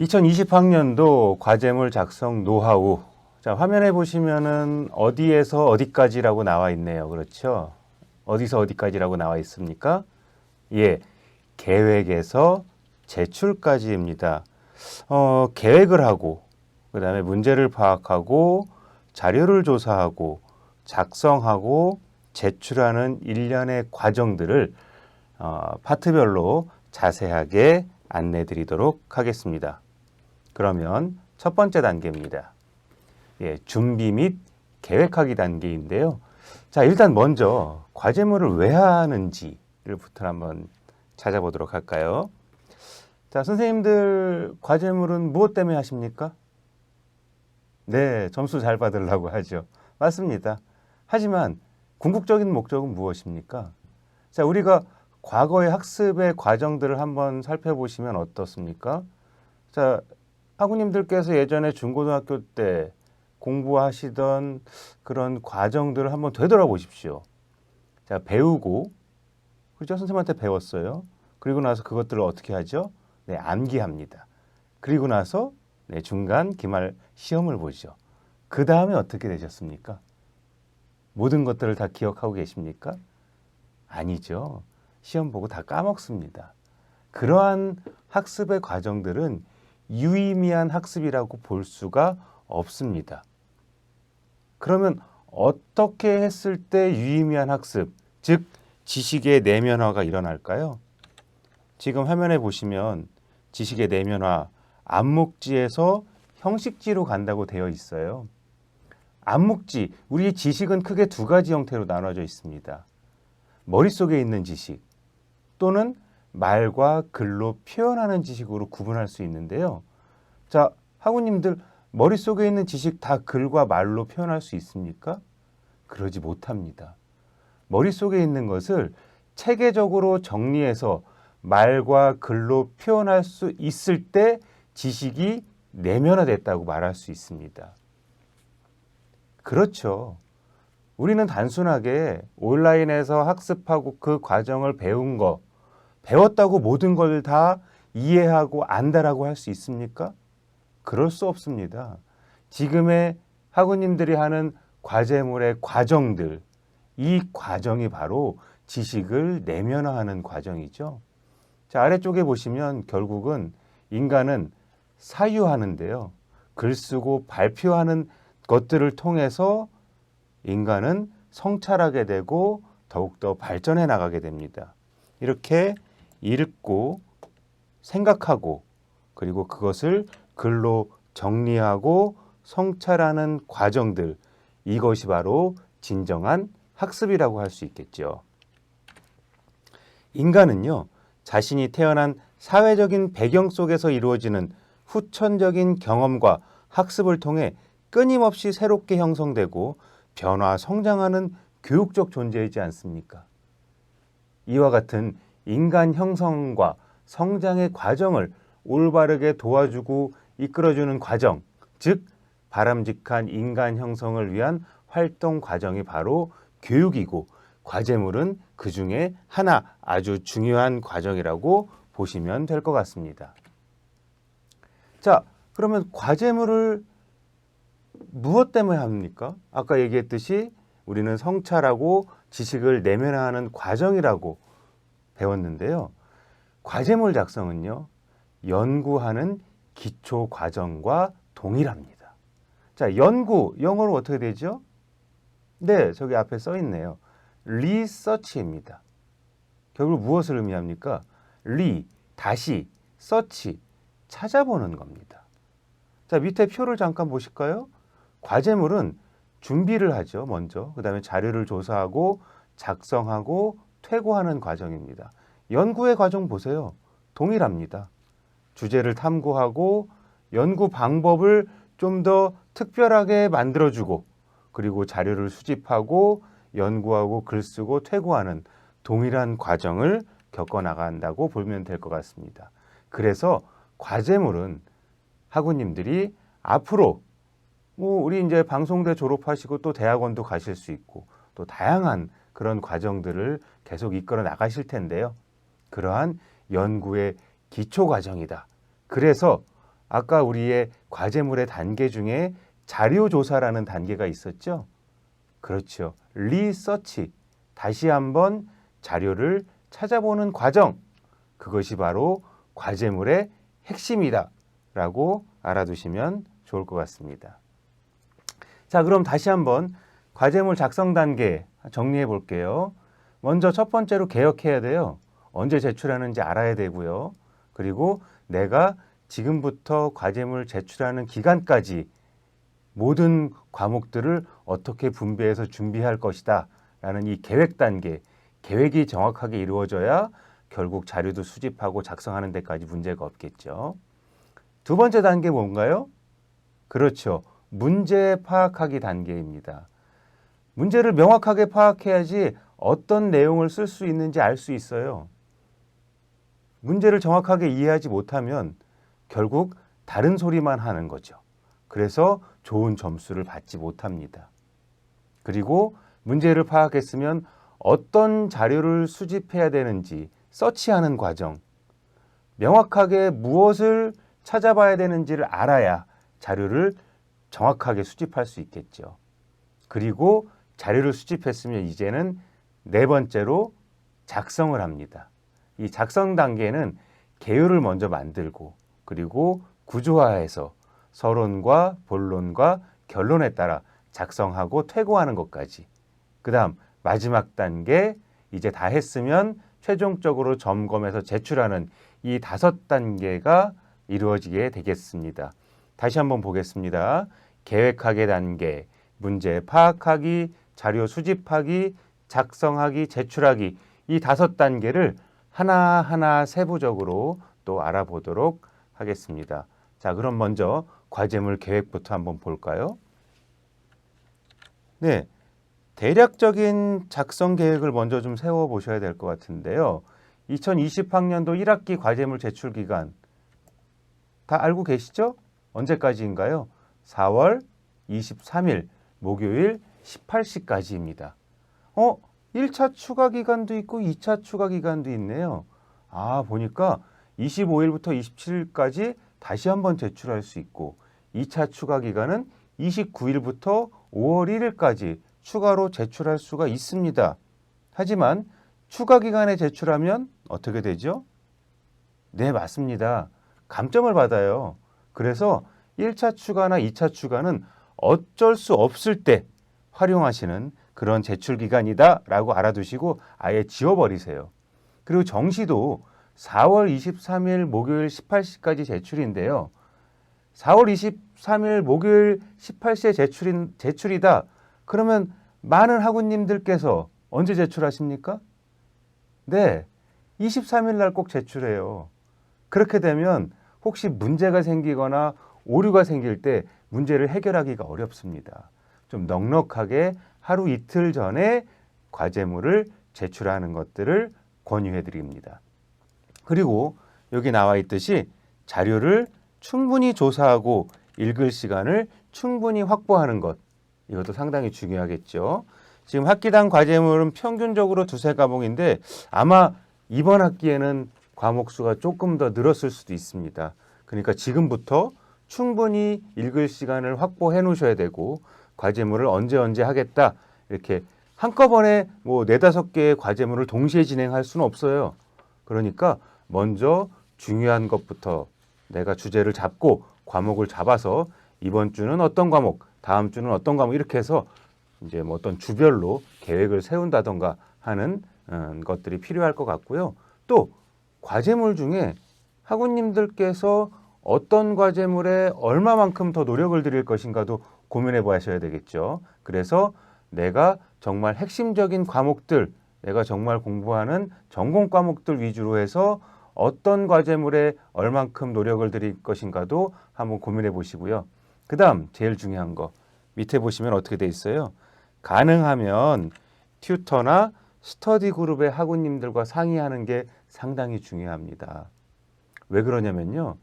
2020학년도 과제물 작성 노하우. 자, 화면에 보시면은 어디에서 어디까지라고 나와 있네요. 그렇죠? 어디서 어디까지라고 나와 있습니까? 예, 계획에서 제출까지입니다. 계획을 하고, 그 다음에 문제를 파악하고, 자료를 조사하고, 작성하고, 제출하는 일련의 과정들을 파트별로 자세하게 안내 드리도록 하겠습니다. 그러면 첫 번째 단계입니다. 예, 준비 및 계획하기 단계인데요. 자, 일단 먼저 과제물을 왜 하는지를부터 한번 찾아보도록 할까요? 자, 선생님들 과제물은 무엇 때문에 하십니까? 네, 점수 잘 받으려고 하죠. 맞습니다. 하지만 궁극적인 목적은 무엇입니까? 자, 우리가 과거의 학습의 과정들을 한번 살펴보시면 어떻습니까? 자, 학우님들께서 예전에 중고등학교 때 공부하시던 그런 과정들을 한번 되돌아보십시오. 자, 배우고, 그렇죠? 선생님한테 배웠어요. 그리고 나서 그것들을 어떻게 하죠? 네, 암기합니다. 그리고 나서 네, 중간, 기말 시험을 보죠. 그 다음에 어떻게 되셨습니까? 모든 것들을 다 기억하고 계십니까? 아니죠. 시험 보고 다 까먹습니다. 그러한 학습의 과정들은 유의미한 학습이라고 볼 수가 없습니다. 그러면 어떻게 했을 때 유의미한 학습, 즉 지식의 내면화가 일어날까요? 지금 화면에 보시면 지식의 내면화, 암묵지에서 형식지로 간다고 되어 있어요. 암묵지, 우리의 지식은 크게 두 가지 형태로 나눠져 있습니다. 머릿속에 있는 지식 또는 말과 글로 표현하는 지식으로 구분할 수 있는데요. 자, 학우님들 머릿속에 있는 지식 다 글과 말로 표현할 수 있습니까? 그러지 못합니다. 머릿속에 있는 것을 체계적으로 정리해서 말과 글로 표현할 수 있을 때 지식이 내면화됐다고 말할 수 있습니다. 그렇죠. 우리는 단순하게 온라인에서 학습하고 그 과정을 배운 거, 배웠다고 모든 걸 다 이해하고 안다라고 할 수 있습니까? 그럴 수 없습니다. 지금의 학우님들이 하는 과제물의 과정들, 이 과정이 바로 지식을 내면화하는 과정이죠. 자, 아래쪽에 보시면 결국은 인간은 사유하는데요. 글 쓰고 발표하는 것들을 통해서 인간은 성찰하게 되고 더욱더 발전해 나가게 됩니다. 이렇게 읽고 생각하고 그리고 그것을 글로 정리하고 성찰하는 과정들, 이것이 바로 진정한 학습이라고 할 수 있겠죠. 인간은요, 자신이 태어난 사회적인 배경 속에서 이루어지는 후천적인 경험과 학습을 통해 끊임없이 새롭게 형성되고 변화, 성장하는 교육적 존재이지 않습니까? 이와 같은 인간 형성과 성장의 과정을 올바르게 도와주고 이끌어주는 과정, 즉 바람직한 인간 형성을 위한 활동 과정이 바로 교육이고 과제물은 그 중에 하나 아주 중요한 과정이라고 보시면 될 것 같습니다. 자, 그러면 과제물을 무엇 때문에 합니까? 아까 얘기했듯이 우리는 성찰하고 지식을 내면화하는 과정이라고 배웠는데요. 과제물 작성은요, 연구하는 기초 과정과 동일합니다. 자, 연구, 영어로 어떻게 되죠? 네, 저기 앞에 써 있네요. 리서치입니다. 결국 무엇을 의미합니까? 다시, 서치, 찾아보는 겁니다. 자, 밑에 표를 잠깐 보실까요? 과제물은 준비를 하죠, 먼저. 그 다음에 자료를 조사하고 작성하고 퇴고하는 과정입니다. 연구의 과정 보세요. 동일합니다. 주제를 탐구하고 연구 방법을 좀 더 특별하게 만들어주고 그리고 자료를 수집하고 연구하고 글 쓰고 퇴고하는 동일한 과정을 겪어나간다고 보면 될 것 같습니다. 그래서 과제물은 학우님들이 앞으로 우리 이제 방송대 졸업하시고 또 대학원도 가실 수 있고 또 다양한 그런 과정들을 계속 이끌어 나가실 텐데요. 그러한 연구의 기초 과정이다. 그래서 아까 우리의 과제물의 단계 중에 자료조사라는 단계가 있었죠? 그렇죠. 리서치. 다시 한번 자료를 찾아보는 과정. 그것이 바로 과제물의 핵심이다 라고 알아두시면 좋을 것 같습니다. 자, 그럼 다시 한번 과제물 작성 단계 정리해 볼게요. 먼저 첫 번째로 개혁해야 돼요. 언제 제출하는지 알아야 되고요. 그리고 내가 지금부터 과제물 제출하는 기간까지 모든 과목들을 어떻게 분배해서 준비할 것이다 라는 이 계획 단계, 계획이 정확하게 이루어져야 결국 자료도 수집하고 작성하는 데까지 문제가 없겠죠. 두 번째 단계 뭔가요? 그렇죠. 문제 파악하기 단계입니다. 문제를 명확하게 파악해야지 어떤 내용을 쓸 수 있는지 알 수 있어요. 문제를 정확하게 이해하지 못하면 결국 다른 소리만 하는 거죠. 그래서 좋은 점수를 받지 못합니다. 그리고 문제를 파악했으면 어떤 자료를 수집해야 되는지 서치하는 과정, 명확하게 무엇을 찾아봐야 되는지를 알아야 자료를 정확하게 수집할 수 있겠죠. 그리고 자료를 수집했으면 이제는 네 번째로 작성을 합니다. 이 작성 단계는 개요를 먼저 만들고 그리고 구조화해서 서론과 본론과 결론에 따라 작성하고 퇴고하는 것까지. 그 다음 마지막 단계, 이제 다 했으면 최종적으로 점검해서 제출하는 이 5단계가 이루어지게 되겠습니다. 다시 한번 보겠습니다. 계획하기 단계, 문제 파악하기, 자료 수집하기, 작성하기, 제출하기, 이 5단계를 하나하나 세부적으로 또 알아보도록 하겠습니다. 자, 그럼 먼저 과제물 계획부터 한번 볼까요? 네, 대략적인 작성 계획을 먼저 좀 세워보셔야 될 것 같은데요. 2020학년도 1학기 과제물 제출 기간 다 알고 계시죠? 언제까지인가요? 4월 23일 목요일 18시까지입니다. 1차 추가 기간도 있고 2차 추가 기간도 있네요. 보니까 25일부터 27일까지 다시 한번 제출할 수 있고 2차 추가 기간은 29일부터 5월 1일까지 추가로 제출할 수가 있습니다. 하지만 추가 기간에 제출하면 어떻게 되죠? 네, 맞습니다. 감점을 받아요. 그래서 1차 추가나 2차 추가는 어쩔 수 없을 때 활용하시는 그런 제출 기간이다 라고 알아두시고 아예 지워버리세요. 그리고 정시도 4월 23일 목요일 18시까지 제출인데요. 4월 23일 목요일 18시에 제출이다. 그러면 많은 학우님들께서 언제 제출하십니까? 네, 23일 날 꼭 제출해요. 그렇게 되면 혹시 문제가 생기거나 오류가 생길 때 문제를 해결하기가 어렵습니다. 좀 넉넉하게 하루 이틀 전에 과제물을 제출하는 것들을 권유해 드립니다. 그리고 여기 나와 있듯이 자료를 충분히 조사하고 읽을 시간을 충분히 확보하는 것, 이것도 상당히 중요하겠죠. 지금 학기당 과제물은 평균적으로 2~3과목인데 아마 이번 학기에는 과목 수가 조금 더 늘었을 수도 있습니다. 그러니까 지금부터 충분히 읽을 시간을 확보해 놓으셔야 되고 과제물을 언제 하겠다 이렇게 한꺼번에 4~5개의 과제물을 동시에 진행할 수는 없어요. 그러니까 먼저 중요한 것부터 내가 주제를 잡고 과목을 잡아서 이번 주는 어떤 과목, 다음 주는 어떤 과목 이렇게 해서 이제 어떤 주별로 계획을 세운다던가 하는 것들이 필요할 것 같고요. 또 과제물 중에 학우님들께서 어떤 과제물에 얼마만큼 더 노력을 들일 것인가도 고민해 보셔야 되겠죠. 그래서 내가 정말 핵심적인 과목들, 내가 정말 공부하는 전공 과목들 위주로 해서 어떤 과제물에 얼만큼 노력을 들일 것인가도 한번 고민해 보시고요. 그 다음 제일 중요한 거 밑에 보시면 어떻게 돼 있어요? 가능하면 튜터나 스터디 그룹의 학우님들과 상의하는 게 상당히 중요합니다. 왜 그러냐면요.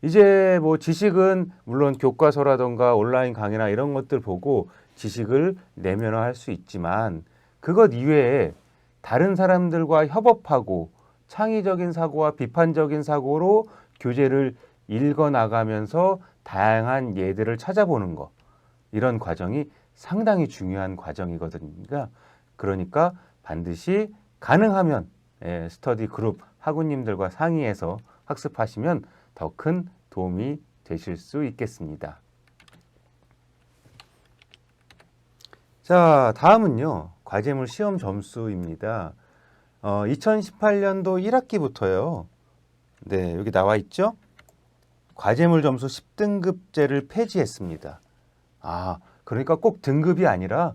이제 지식은 물론 교과서라던가 온라인 강의나 이런 것들 보고 지식을 내면화할 수 있지만 그것 이외에 다른 사람들과 협업하고 창의적인 사고와 비판적인 사고로 교재를 읽어 나가면서 다양한 예들을 찾아보는 거, 이런 과정이 상당히 중요한 과정이거든요. 그러니까 반드시 가능하면 스터디 그룹 학우님들과 상의해서 학습하시면 더 큰 도움이 되실 수 있겠습니다. 자, 다음은요. 과제물 시험 점수입니다. 2018년도 1학기부터요. 네, 여기 나와 있죠? 과제물 점수 10등급제를 폐지했습니다. 그러니까 꼭 등급이 아니라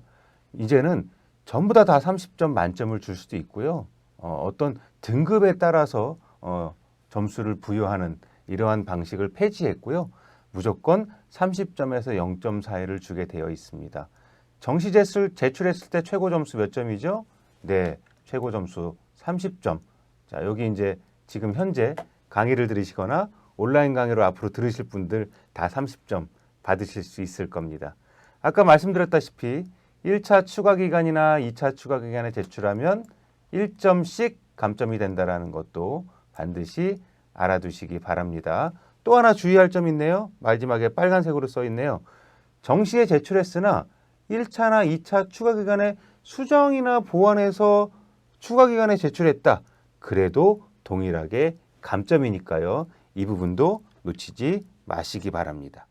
이제는 전부 다 30점 만점을 줄 수도 있고요. 어떤 등급에 따라서 점수를 부여하는 이러한 방식을 폐지했고요. 무조건 30점에서 0점 사이를 주게 되어 있습니다. 정시 제출했을 때 최고 점수 몇 점이죠? 네, 최고 점수 30점. 자, 여기 이제 지금 현재 강의를 들으시거나 온라인 강의로 앞으로 들으실 분들 다 30점 받으실 수 있을 겁니다. 아까 말씀드렸다시피 1차 추가 기간이나 2차 추가 기간에 제출하면 1점씩 감점이 된다는 것도 반드시 알아두시기 바랍니다. 또 하나 주의할 점이 있네요. 마지막에 빨간색으로 써 있네요. 정시에 제출했으나 1차나 2차 추가 기간에 수정이나 보완해서 추가 기간에 제출했다. 그래도 동일하게 감점이니까요. 이 부분도 놓치지 마시기 바랍니다.